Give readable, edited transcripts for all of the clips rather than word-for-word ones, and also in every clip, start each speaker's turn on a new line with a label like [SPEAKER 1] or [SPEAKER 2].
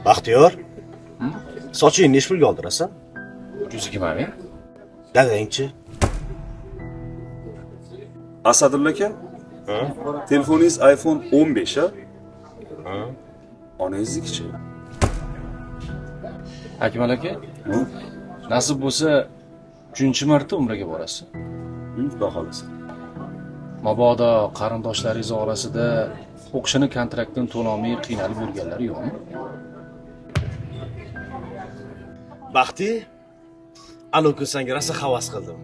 [SPEAKER 1] Baxtiyor. Sochingni nechi pulga oldirasan?
[SPEAKER 2] 102 ming.
[SPEAKER 1] Dadangchi.
[SPEAKER 3] Asadulla aka, telefoningiz iPhone 15 ha? Onangiznikichi?
[SPEAKER 2] Akmal aka, nasib bo'lsa 3-marta umraga borasiz.
[SPEAKER 3] Xudo xolasa.
[SPEAKER 2] Mabodo qarindoshlaringiz orasida o'qishini kontraktdan to'lamay qiynalib yurganlar yo'qmi?
[SPEAKER 1] Baxti, anu kun senga rosa havas qildim.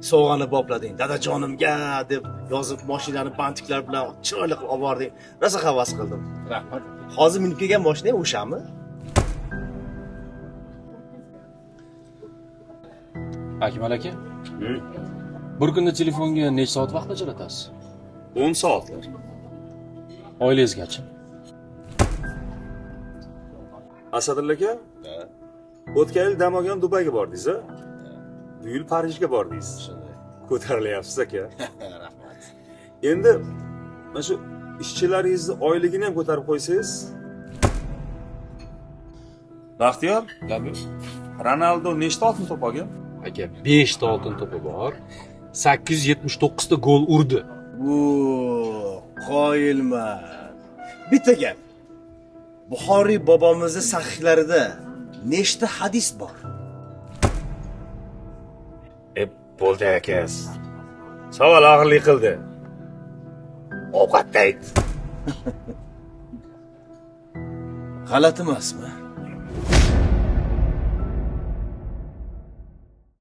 [SPEAKER 1] Sovg'ani boplading, dadajonimga deb yozib mashinani bantiklar bilan chiroyli qilib olib bording. Rosa havas qildim.
[SPEAKER 2] Rahmat.
[SPEAKER 1] Hozir minib kelgan mashina o'shami?
[SPEAKER 2] Akmal aka, bir kunda telefonga necha soat vaqt ajratasiz?
[SPEAKER 3] 10 soatlar.
[SPEAKER 2] Oilangizgacha.
[SPEAKER 3] Asadulla aka, o'tgan yil dam olgan Dubayga bordingiz a? Bu yil Parijga bordingiz. Ko'tarilyapsiz aka.
[SPEAKER 2] Rahmat.
[SPEAKER 3] Endi mana shu ishchilaringizni oyligini ham ko'tarib qo'ysangiz. Baxtiyor, Ronaldo nechta oltin to'p olgan?
[SPEAKER 4] Aka 5 ta oltin to'pi bor. 879 ta gol urdi.
[SPEAKER 1] Qoyilman. Bitta gap. Buxoriy bobomizning sahihlarida nechta hadis bor?
[SPEAKER 3] Bo'ldi aka. Savol og'irlik qildi. Ovqatda ayt.
[SPEAKER 1] G'alati emasmi?